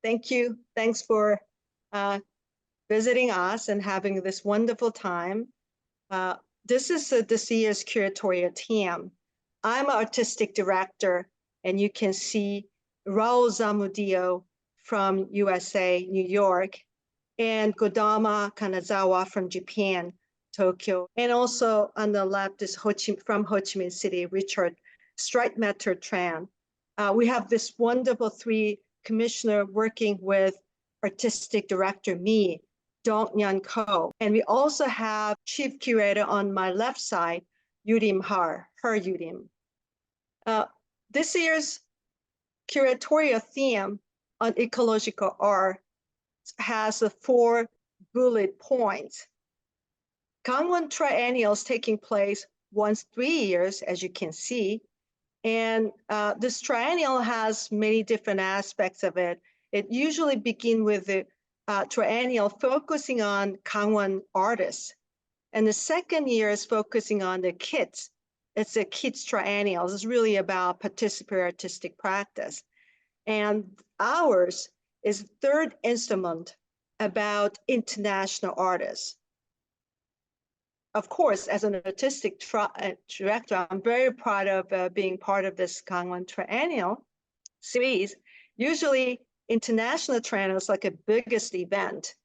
Thank you. Thanks for visiting us and having this wonderful time. This is this year's curatorial team. I'm an artistic director, and you can see Raul Zamudio from USA, New York, and Kodama Kanazawa from Japan, Tokyo. And also on the left is from Ho Chi Minh City, Richard Streitmatter-Tran. We have this wonderful three commissioner working with artistic director, me, Dong-Yeon Ko. And we also have chief curator on my left side, Yurim her Yurim. This year's curatorial theme on ecological art has 4 bullet points. Gangwon triennials taking place once 3 years, as you can see. And this triennial has many different aspects of it. It usually begins with the triennial focusing on Gangwon artists. And the second year is focusing on the kids. It's a kids triennial. It's really about participatory artistic practice. And ours is third instrument about international artists. Of course, as an artistic director, I'm very proud of being part of this Gangwon Triennial series. Usually, international triennials is like a biggest event.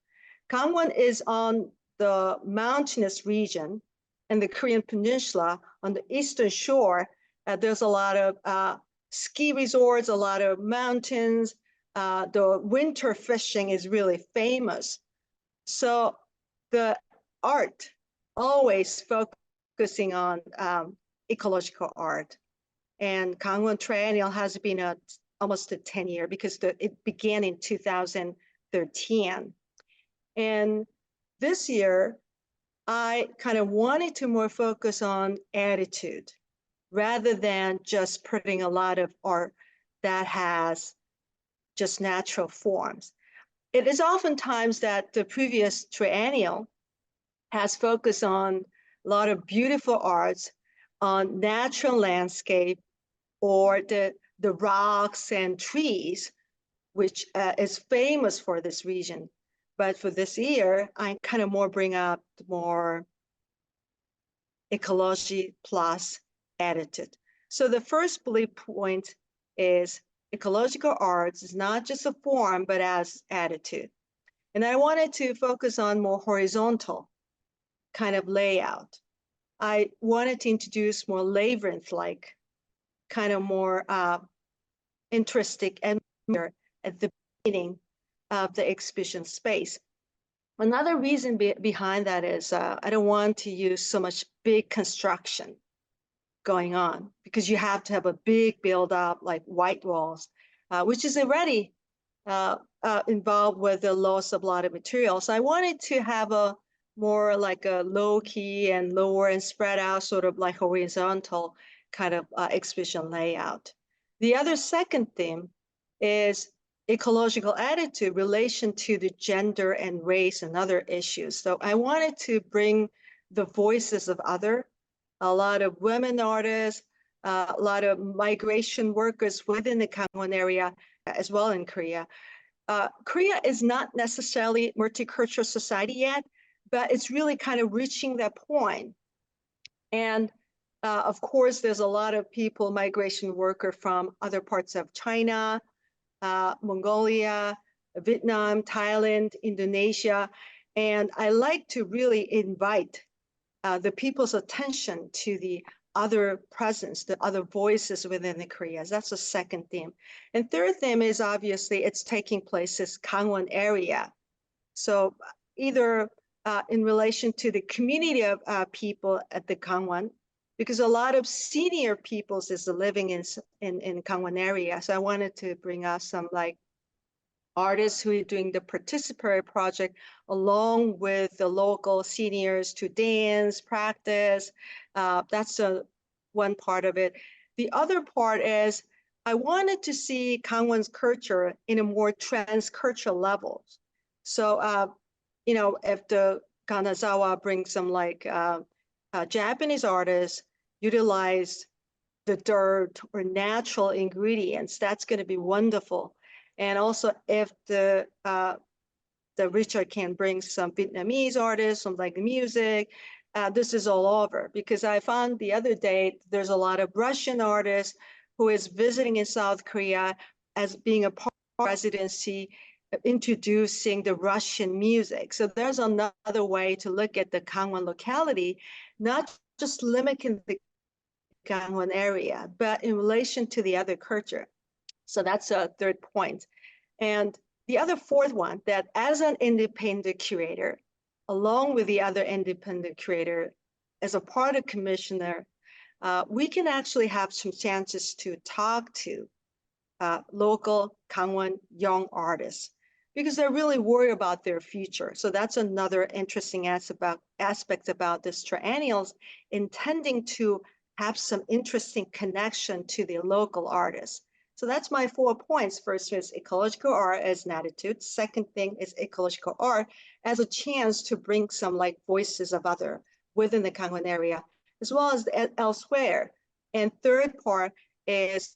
Gangwon is on the mountainous region in the Korean Peninsula on the eastern shore. There's a lot of ski resorts, a lot of mountains. The winter fishing is really famous. So the art always focusing on ecological art. And Gangwon Triennial has been almost a 10-year because it began in 2013. And this year, I kind of wanted to more focus on attitude rather than just putting a lot of art that has just natural forms. It is oftentimes that the previous triennial has focused on a lot of beautiful arts on natural landscape or the rocks and trees, which is famous for this region. But for this year, I kind of more bring up more ecology plus attitude. So the first bullet point is ecological arts is not just a form, but as attitude. And I wanted to focus on more horizontal kind of layout. I wanted to introduce more labyrinth-like, kind of more interesting and at the beginning of the exhibition space. Another reason behind that is I don't want to use so much big construction going on because you have to have a big build-up like white walls, which is already involved with the loss of a lot of materials. So I wanted to have a more like a low key and lower and spread out sort of like horizontal kind of exhibition layout. The other second theme is ecological attitude relation to the gender and race and other issues. So I wanted to bring the voices of a lot of women artists, a lot of migration workers within the Gangwon area as well in Korea. Korea is not necessarily a multicultural society yet, but it's really kind of reaching that point. And of course, there's a lot of people, migration worker from other parts of China, Mongolia, Vietnam, Thailand, Indonesia. And I like to really invite the people's attention to the other presence, the other voices within the Koreas. That's the second theme. And third theme is obviously it's taking place in Gangwon area. So either in relation to the community of people at the Gangwon, because a lot of senior peoples is living in Gangwon area. So I wanted to bring out some like artists who are doing the participatory project along with the local seniors to dance, practice. That's one part of it. The other part is I wanted to see Gangwon's culture in a more transcultural level. So, you know, if the Kanazawa brings some like Japanese artists utilize the dirt or natural ingredients, that's going to be wonderful. And also if the Richard can bring some Vietnamese artists, some like music, this is all over. Because I found the other day, there's a lot of Russian artists who is visiting in South Korea as being a part of residency, introducing the Russian music. So there's another way to look at the Gangwon locality, not just limiting the Gangwon area, but in relation to the other culture. So that's a third point. And the other fourth one, that as an independent curator, along with the other independent curator, as a part of commissioner, we can actually have some chances to talk to local Gangwon young artists because they're really worried about their future. So that's another interesting aspect about this triennials, intending to have some interesting connection to the local artists. So that's my 4 points. First is ecological art as an attitude. Second thing is ecological art as a chance to bring some like voices of other within the Gangwon area, as well as elsewhere. And third part is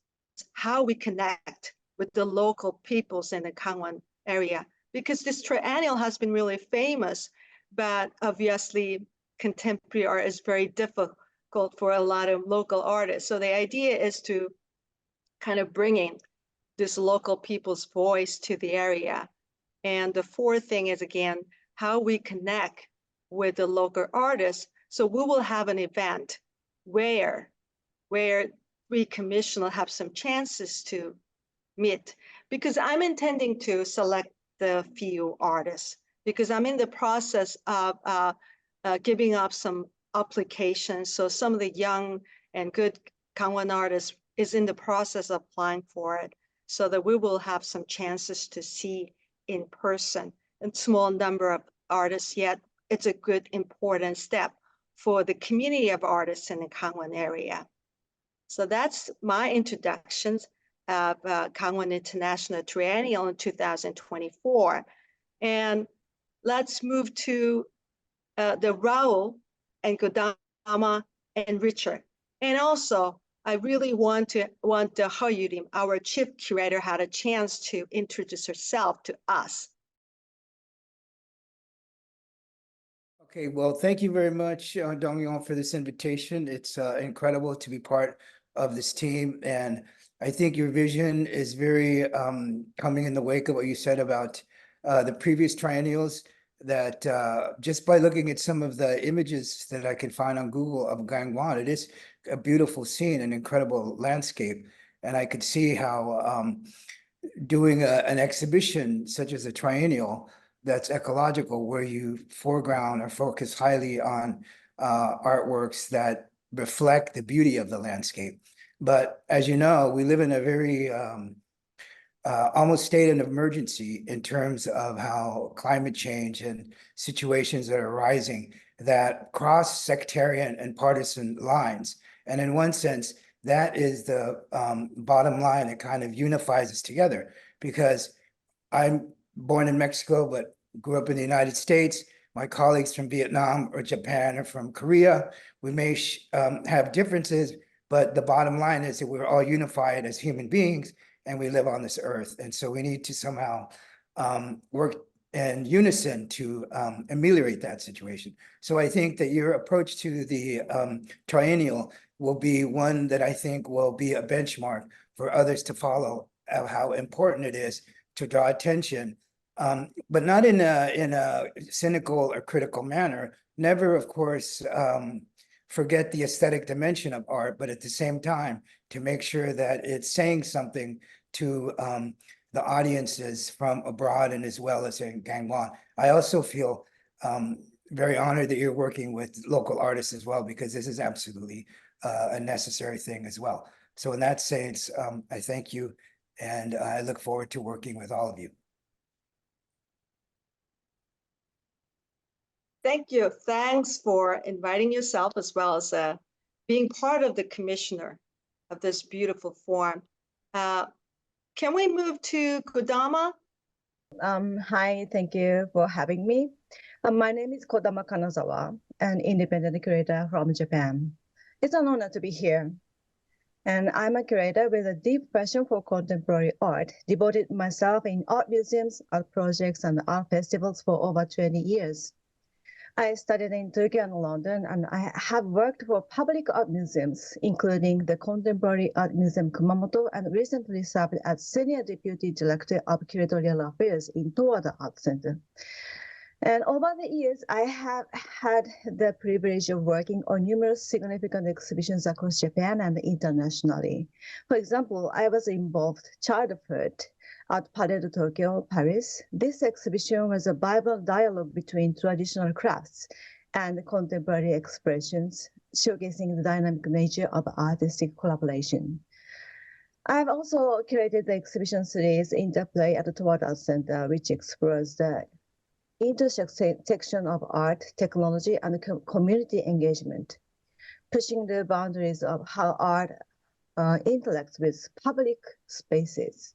how we connect with the local peoples in the Gangwon area, because this triennial has been really famous, but obviously contemporary art is very difficult for a lot of local artists. So the idea is to kind of bringing this local people's voice to the area. And the fourth thing is, again, how we connect with the local artists. So we will have an event where we commissioner have some chances to meet, because I'm intending to select the few artists, because I'm in the process of giving up some applications. So some of the young and good Gangwon artists is in the process of applying for it, so that we will have some chances to see in person. A small number of artists, yet it's a good, important step for the community of artists in the Gangwon area. So that's my introductions of Gangwon International Triennial in 2024. And let's move to the Raul and Kodama and Richard. And also, I really want Yurim, our chief curator, had a chance to introduce herself to us. Okay, well, thank you very much, Dong-Yeon, for this invitation. It's incredible to be part of this team, and I think your vision is very coming in the wake of what you said about the previous triennials, that just by looking at some of the images that I could find on Google of Gangwon, it is a beautiful scene, an incredible landscape. And I could see how doing an exhibition such as a triennial that's ecological, where you foreground or focus highly on artworks that reflect the beauty of the landscape. But as you know, we live in a very almost state of emergency in terms of how climate change and situations that are rising that cross sectarian and partisan lines. And in one sense, that is the bottom line that kind of unifies us together, because I'm born in Mexico, but grew up in the United States. My colleagues from Vietnam or Japan or from Korea, we may have differences, but the bottom line is that we're all unified as human beings and we live on this earth. And so we need to somehow work in unison to ameliorate that situation. So I think that your approach to the triennial will be one that I think will be a benchmark for others to follow, how important it is to draw attention, but not in a cynical or critical manner. Never, of course, forget the aesthetic dimension of art, but at the same time, to make sure that it's saying something to the audiences from abroad and as well as in Gangwon. I also feel very honored that you're working with local artists as well, because this is absolutely a necessary thing as well. So in that sense, I thank you, and I look forward to working with all of you. Thank you. Thanks for inviting yourself, as well as being part of the commissioner of this beautiful forum. Can we move to Kodama? Hi, thank you for having me. My name is Kodama Kanazawa, an independent curator from Japan. It's an honor to be here. And I'm a curator with a deep passion for contemporary art, devoted myself in art museums, art projects, and art festivals for over 20 years. I studied in Turkey and London, and I have worked for public art museums, including the Contemporary Art Museum Kumamoto, and recently served as Senior Deputy Director of Curatorial Affairs in Towada Art Center. And over the years, I have had the privilege of working on numerous significant exhibitions across Japan and internationally. For example, I was involved childhood at Palais de Tokyo, Paris. This exhibition was a vibrant dialogue between traditional crafts and contemporary expressions, showcasing the dynamic nature of artistic collaboration. I've also curated the exhibition series Interplay at the Towada Art Center, which explores the intersection of art, technology, and community engagement, pushing the boundaries of how art interacts with public spaces.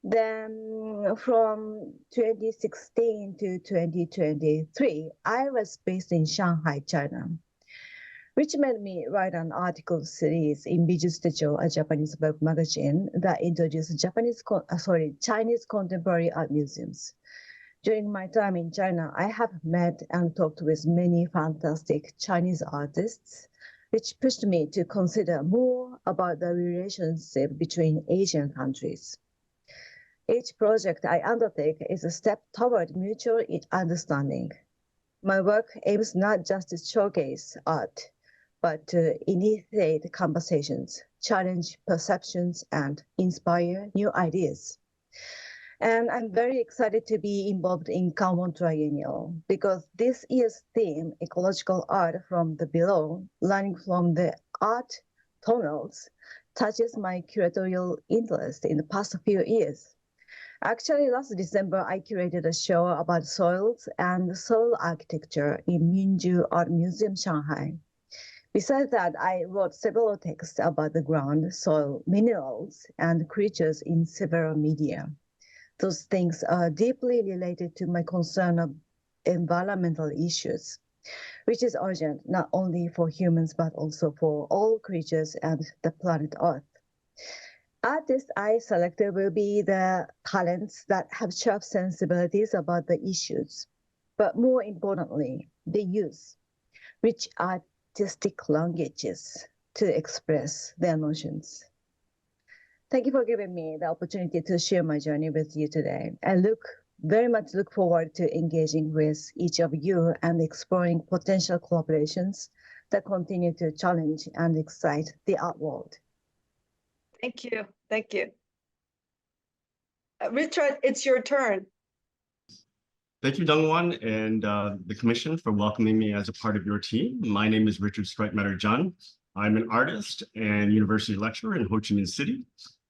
Then from 2016 to 2023, I was based in Shanghai, China, which made me write an article series in Bijutsu Techo, a Japanese web magazine that introduced Chinese contemporary art museums. During my time in China, I have met and talked with many fantastic Chinese artists, which pushed me to consider more about the relationship between Asian countries. Each project I undertake is a step toward mutual understanding. My work aims not just to showcase art, but to initiate conversations, challenge perceptions, and inspire new ideas. And I'm very excited to be involved in Gangwon Triennale because this year's theme, Ecological Art from the Below, learning from the art tunnels, touches my curatorial interest in the past few years. Actually, last December, I curated a show about soils and soil architecture in Minju Art Museum, Shanghai. Besides that, I wrote several texts about the ground, soil, minerals, and creatures in several media. Those things are deeply related to my concern of environmental issues, which is urgent not only for humans, but also for all creatures and the planet Earth. Artists I selected will be the talents that have sharp sensibilities about the issues, but more importantly, they use rich artistic languages to express their notions. Thank you for giving me the opportunity to share my journey with you today. I very much look forward to engaging with each of you and exploring potential collaborations that continue to challenge and excite the art world. Thank you. Thank you. Richard, it's your turn. Thank you, Dong-Yeon, and the Commission for welcoming me as a part of your team. My name is Richard Streitmatter-Tran. I'm an artist and university lecturer in Ho Chi Minh City.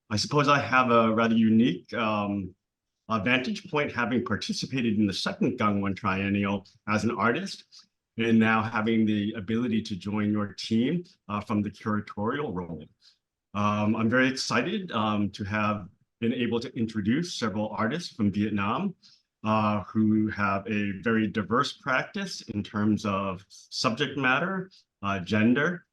I suppose I have a rather unique vantage point, having participated in the second Gangwon Triennial as an artist, and now having the ability to join your team from the curatorial role. I'm very excited to have been able to introduce several artists from Vietnam who have a very diverse practice in terms of subject matter, gender,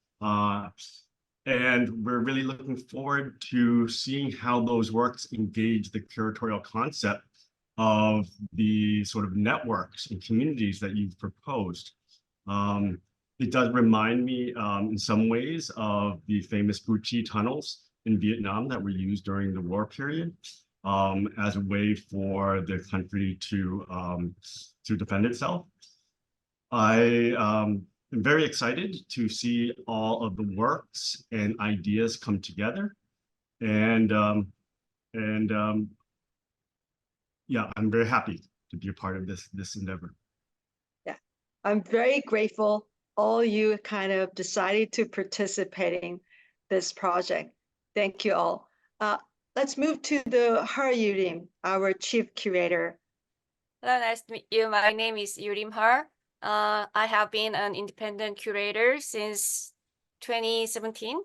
and we're really looking forward to seeing how those works engage the curatorial concept of the sort of networks and communities that you've proposed. It does remind me in some ways of the famous Phu Chi tunnels in Vietnam that were used during the war period as a way for the country to defend itself. I am very excited to see all of the works and ideas come together, and yeah, I'm very happy to be a part of this endeavor. Yeah, I'm very grateful all you kind of decided to participate in this project. Thank you all. Let's move to the Yurim, our chief curator. Hello, nice to meet you. My name is Yurim. I have been an independent curator since 2017.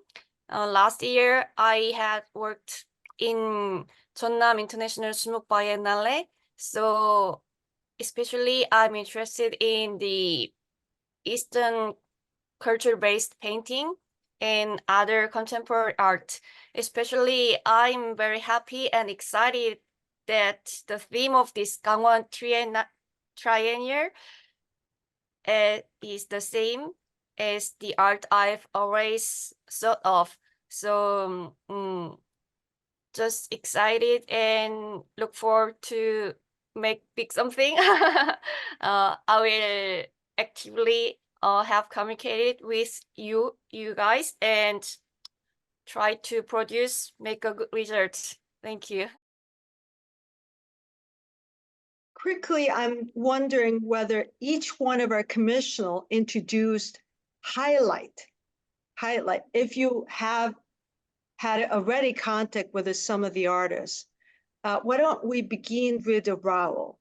Last year, I had worked in Jeonnam International Smook Biennale. So especially I'm interested in the Eastern culture-based painting in other contemporary art. Especially, I'm very happy and excited that the theme of this Gangwon Triennale is the same as the art I've always thought of. So just excited and look forward to make big something. I will actively have communicated with you guys and try to make a good result. Thank you. Quickly, I'm wondering whether each one of our commissional introduced highlight. If you have had already contact with some of the artists, why don't we begin with Raul?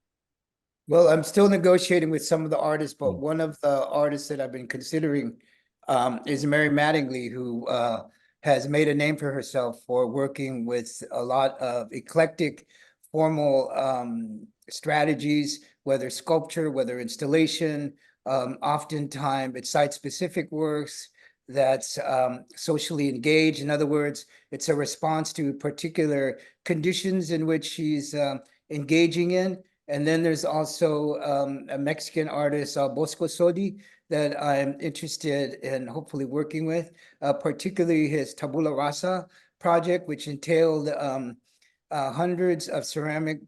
Well, I'm still negotiating with some of the artists, but one of the artists that I've been considering is Mary Mattingly, who has made a name for herself for working with a lot of eclectic formal strategies, whether sculpture, whether installation. Oftentimes it's site-specific works that's socially engaged. In other words, it's a response to particular conditions in which she's engaging in. And then there's also a Mexican artist, Bosco Sodi, that I'm interested in hopefully working with, particularly his Tabula Rasa project, which entailed hundreds of ceramic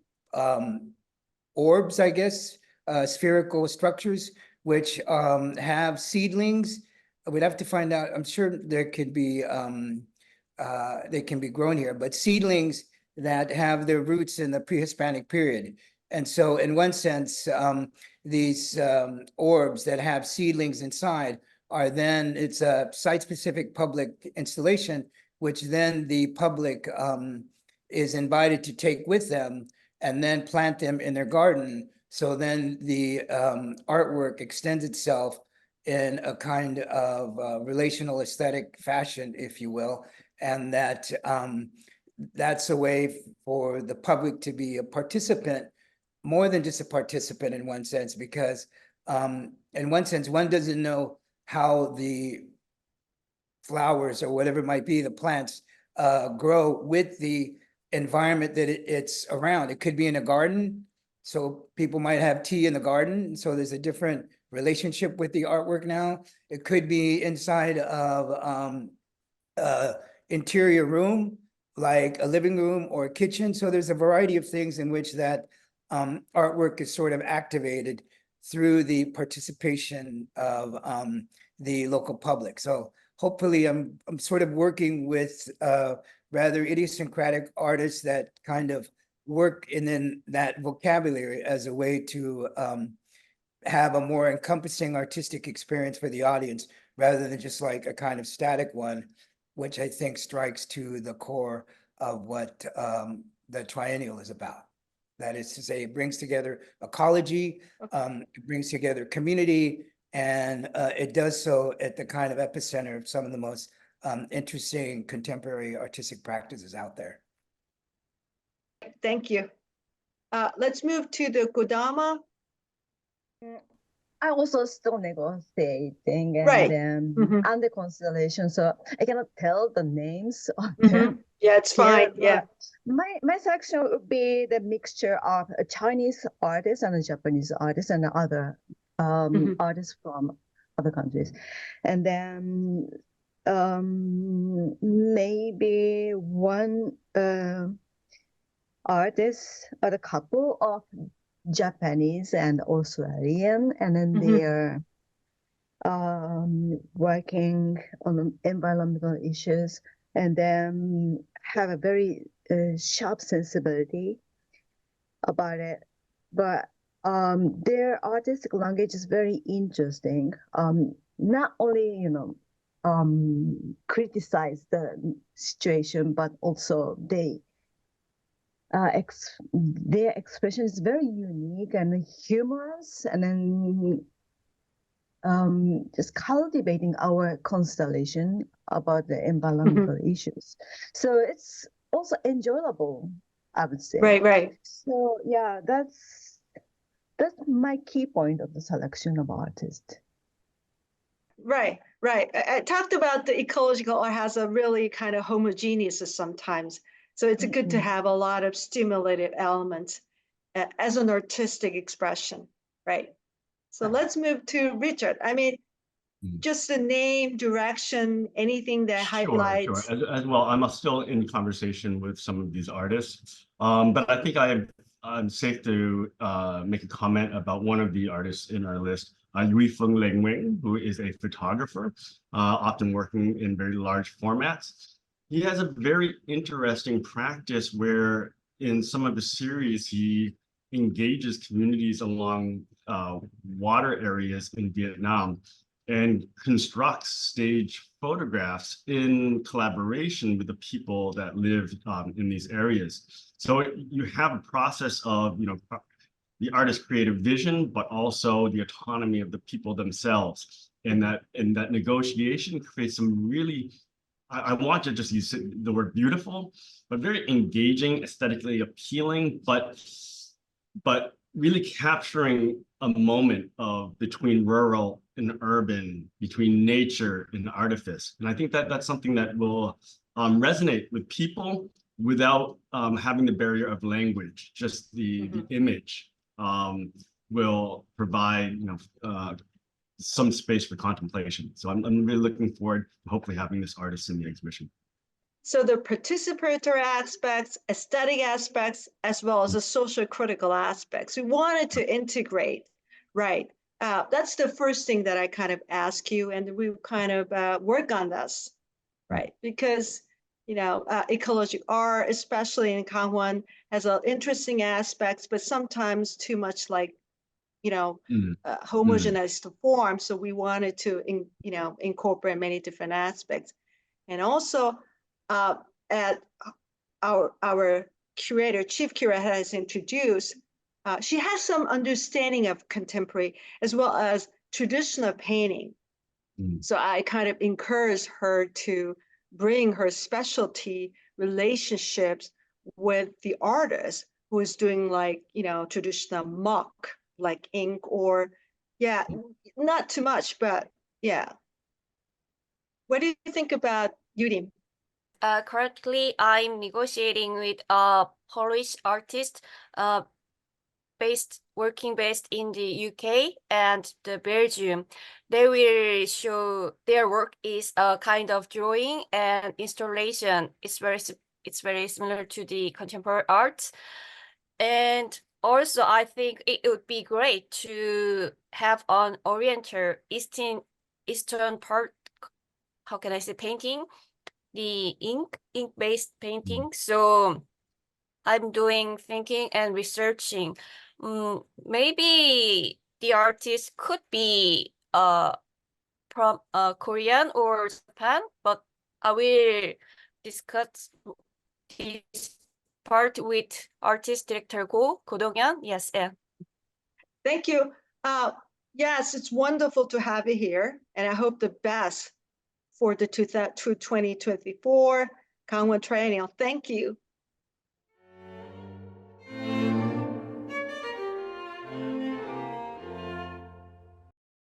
orbs, I guess, spherical structures, which have seedlings. We'd have to find out. I'm sure there could be, they can be grown here, but seedlings that have their roots in the pre-Hispanic period. And so in one sense, these orbs that have seedlings inside are then, it's a site-specific public installation, which then the public is invited to take with them and then plant them in their garden. So then the artwork extends itself in a kind of relational aesthetic fashion, if you will. And that that's a way for the public to be a participant, more than just a participant in one sense, because in one sense, one doesn't know how the flowers or whatever it might be, the plants grow with the environment that it's around. It could be in a garden, so people might have tea in the garden, so there's a different relationship with the artwork now. It could be inside of interior room, like a living room or a kitchen. So there's a variety of things in which that artwork is sort of activated through the participation of the local public. So hopefully I'm sort of working with rather idiosyncratic artists that kind of work in that vocabulary as a way to have a more encompassing artistic experience for the audience, rather than just like a kind of static one, which I think strikes to the core of what the triennial is about. That is to say, it brings together ecology, it brings together community, and it does so at the kind of epicenter of some of the most interesting contemporary artistic practices out there. Thank you. Let's move to the Kodama. I also still negotiating and Right. under consideration, so I cannot tell the names of them. Yeah, it's fine. Yeah. My selection would be the mixture of a Chinese artists and a Japanese artists and other artists from other countries. And then maybe one artist or a couple of Japanese and Australian, and then they're working on environmental issues, and then have a very sharp sensibility about it. But their artistic language is very interesting. Not only, criticize the situation, but also their expression is very unique and humorous, and then just cultivating our constellation about the environmental issues. So it's also enjoyable, I would say. Right. So yeah, that's my key point of the selection of artists. Right. I talked about the ecological art has a really kind of homogeneous sometimes. So it's good to have a lot of stimulated elements as an artistic expression, right? So let's move to Richard. I mean, just the name, direction, anything that highlights. Sure. As well, I'm still in conversation with some of these artists, but I think I'm safe to make a comment about one of the artists in our list, Ewha, who is a photographer, often working in very large formats. He has a very interesting practice where in some of the series, he engages communities along water areas in Vietnam and constructs stage photographs in collaboration with the people that live in these areas. So you have a process of, the artist's creative vision, but also the autonomy of the people themselves. And that negotiation creates some really, I want to just use the word beautiful, but very engaging, aesthetically appealing, but really capturing a moment of between rural and urban, between nature and artifice. And I think that that's something that will resonate with people without having the barrier of language. Just the image will provide, some space for contemplation. So I'm really looking forward to hopefully having this artist in the exhibition. So the participatory aspects, aesthetic aspects, as well as the social critical aspects, we wanted to integrate, right? That's the first thing that I kind of ask you, and we kind of work on this, right? Because, ecological art, especially in Gangwon, has interesting aspects, but sometimes too much like, homogenized form. So we wanted to, incorporate many different aspects. And also, at our curator, chief curator has introduced, she has some understanding of contemporary as well as traditional painting. So I kind of encourage her to bring her specialty relationships with the artist who is doing like, traditional muck, like ink or, not too much, but yeah. What do you think about Yurim? Currently, I'm negotiating with a Polish artist working based in the UK and the Belgium. They will show their work is a kind of drawing and installation. It's very similar to the contemporary art. And also, I think it would be great to have an Oriental Eastern part, how can I say, painting, the ink-based painting. So I'm doing thinking and researching. Maybe the artist could be from Korean or Japan, but I will discuss this part with artist director Dong-Yeon. Yes, Thank you. Yes, it's wonderful to have you here, and I hope the best for the 2024 Gangwon Triennial. Thank you.